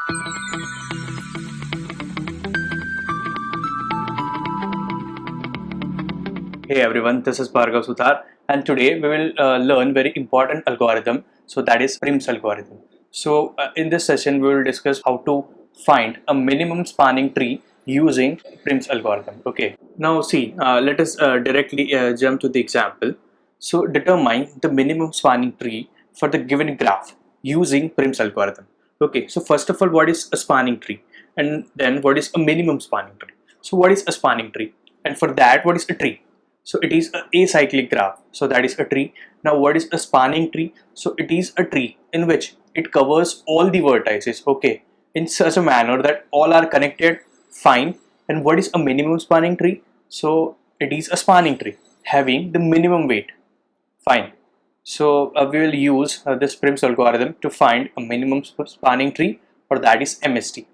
Hey everyone, this is Bhargav Sudhar, and today we will learn very important algorithm. So that is Prim's algorithm. So in this session we will discuss how to find a minimum spanning tree using Prim's algorithm. Okay. Now see, let us directly jump to the example. So determine the minimum spanning tree for the given graph using Prim's algorithm. Okay. So first of all, what is a spanning tree, and then what is a minimum spanning tree? So what is a spanning tree? And for that, what is a tree? So it is an acyclic graph, so that is a tree. Now what is a spanning tree? So it is a tree in which it covers all the vertices, okay, in such a manner that all are connected, fine. And what is a minimum spanning tree? So it is a spanning tree having the minimum weight, fine. So we will use this Prim's algorithm to find a minimum spanning tree, or that is MST,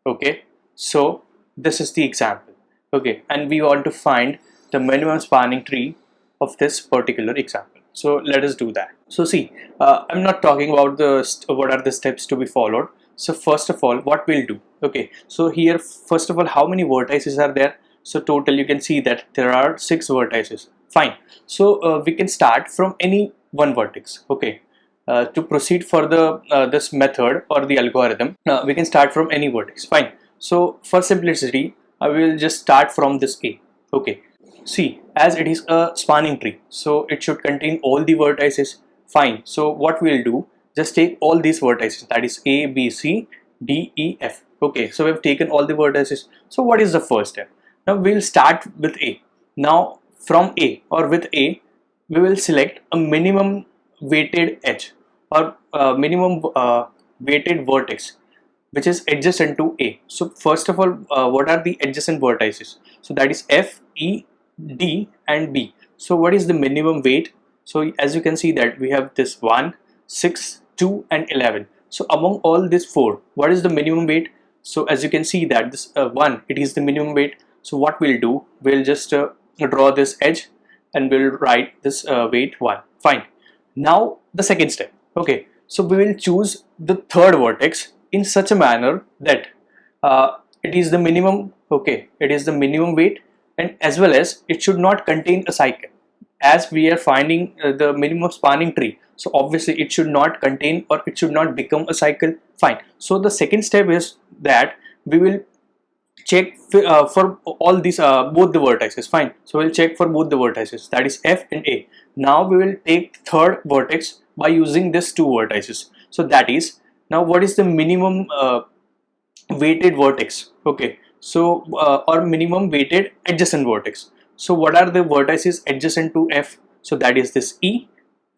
okay. So this is the example, okay, and we want to find the minimum spanning tree of this particular example. So let us do that. So see, I'm not talking about what are the steps to be followed. So first of all, what we'll do, okay, so here first of all, how many vertices are there? So total, you can see that there are 6 vertices, fine. So we can start from any one vertex, okay. To proceed further this method or the algorithm, we can start from any vertex, fine. So for simplicity, I will just start from this A, okay. See, as it is a spanning tree, so it should contain all the vertices, fine. So what we'll do, just take all these vertices, that is A, B, C, D, E, F, okay. So we've taken all the vertices. So what is the first step? Now we'll start with A. Now from A, or with A, we will select a minimum weighted edge, or minimum weighted vertex which is adjacent to A. So first of all, what are the adjacent vertices? So that is F, E, D and B. So what is the minimum weight? So as you can see that we have this 1, 6, 2 and 11. So among all these 4, what is the minimum weight? So as you can see that this 1, it is the minimum weight. So what we'll do, we'll just draw this edge and we'll write this weight 1, fine. Now the second step, okay, so we will choose the third vertex in such a manner that it is the minimum, okay, it is the minimum weight, and as well as it should not contain a cycle, as we are finding the minimum spanning tree. So obviously it should not contain, or it should not become a cycle, fine. So the second step is that we will check for all these both the vertices, fine. So we'll check for both the vertices, that is F and A. Now we will take third vertex by using this 2 vertices. So that is, now what is the minimum weighted vertex, okay. So or minimum weighted adjacent vertex. So what are the vertices adjacent to F? So that is this E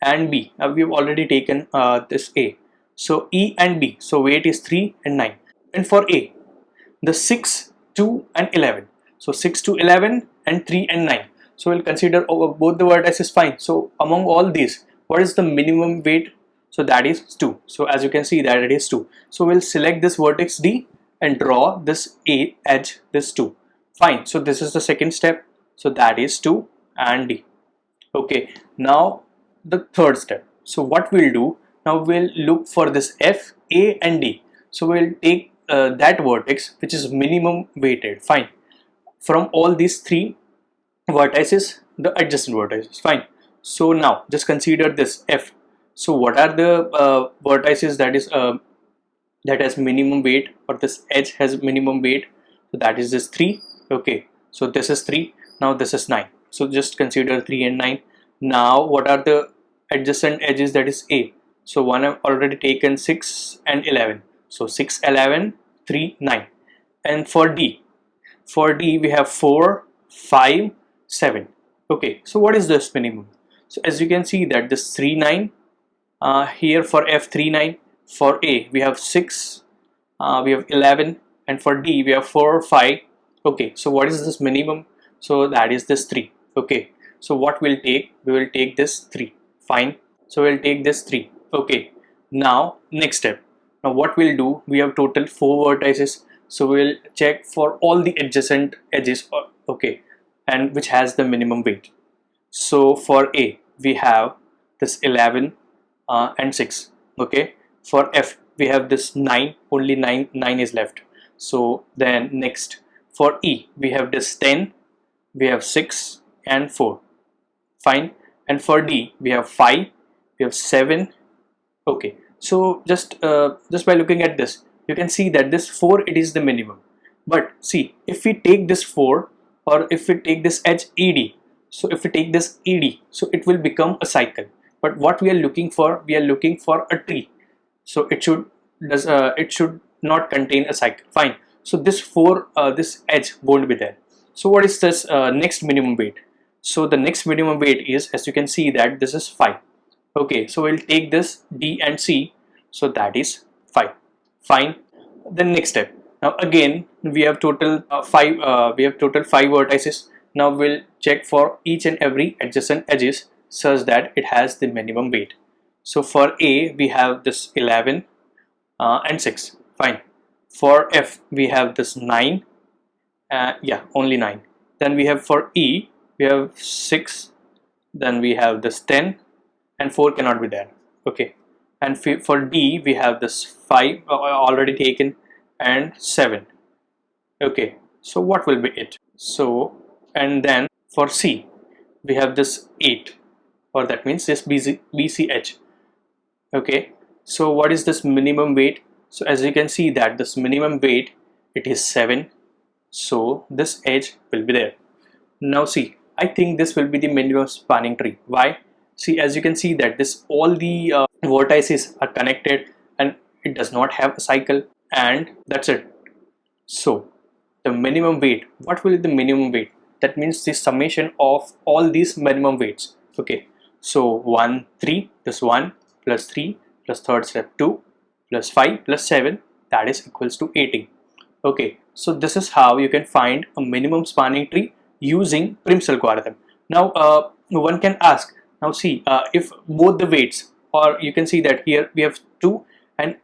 and B. We have already taken this A. So E and B, so weight is 3 and 9. And for A, the 6, 2 and 11. So 6 to 11 and 3 and 9. So we'll consider both the vertices, fine. So among all these, what is the minimum weight? So that is 2. So as you can see that it is 2. So we'll select this vertex D and draw this A edge, this 2, fine. So this is the second step, so that is 2 and D, okay. Now the third step, so what we'll do, now we'll look for this F, A and D. So we'll take that vertex which is minimum weighted, fine, from all these 3 vertices, the adjacent vertices, fine. So now just consider this F. So what are the vertices that is that has minimum weight, or this edge has minimum weight? So that is this 3, okay. So this is 3, now this is 9. So just consider 3 and 9. Now what are the adjacent edges? That is A. So one I've already taken, 6 and 11. So 6, 11, 3, 9. And for D we have 4, 5, 7, okay. So what is this minimum? So as you can see that this 3, 9, here for F 3, 9. For A we have 6, we have 11, and for D we have 4, 5, okay. So what is this minimum? So that is this 3, okay. So what we'll take, we will take this 3, fine. So we'll take this 3, okay. Now next step, now what we'll do, we have total 4 vertices, so we'll check for all the adjacent edges, okay, and which has the minimum weight. So for A we have this 11 and 6, okay. For F we have this 9, only 9 is left. So then next for E we have this 10, we have 6 and 4, fine. And for D we have 5, we have 7. Okay, so just by looking at this, you can see that this 4, it is the minimum. But see, if we take this 4, or if we take this edge ED, so if we take this ED, so it will become a cycle. But what we are looking for, we are looking for a tree, so it should not contain a cycle, fine. So this 4, this edge won't be there. So what is this next minimum weight? So the next minimum weight is, as you can see, that this is 5. Okay, so we'll take this D and C, so that is 5, fine. Then next step, now again we have total 5 vertices. Now we'll check for each and every adjacent edges such that it has the minimum weight. So for A we have this 11 and 6, fine. For F we have this 9, yeah, only 9. Then we have for E we have 6, then we have this 10, and 4 cannot be there. Okay, and for D we have this 5 already taken, and 7. Okay, so what will be it? So, and then for C we have this 8, or that means this BCH. Okay, so what is this minimum weight? So as you can see that this minimum weight, it is 7, so this edge will be there. Now see, I think this will be the minimum spanning tree. Why? See, as you can see that this all the vertices are connected and it does not have a cycle, and that's it. So the minimum weight, what will be the minimum weight? That means the summation of all these minimum weights. Okay, so 1, 3, this 1 plus 3 plus third step 2 plus 5 plus 7, that is equals to 18. Okay, so this is how you can find a minimum spanning tree using Prim's algorithm. Now one can ask, now see, if both the weights, or you can see that here we have 2 and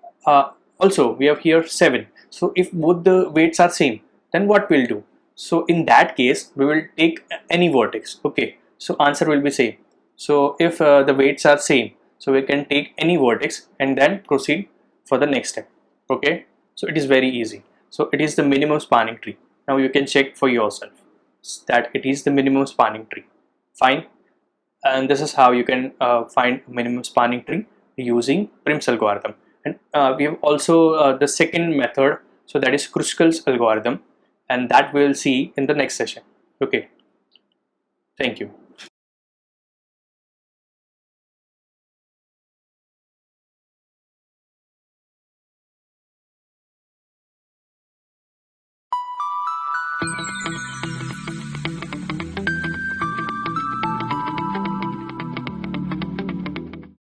also we have here 7. So if both the weights are same, then what we'll do? So in that case we will take any vertex. Okay, so answer will be same. So if the weights are same, so we can take any vertex and then proceed for the next step. Okay, so it is very easy. So it is the minimum spanning tree. Now you can check for yourself that it is the minimum spanning tree, fine. And this is how you can find minimum spanning tree using Prim's algorithm. And we have also the second method, so that is Kruskal's algorithm, and that we'll see in the next session. Okay, thank you.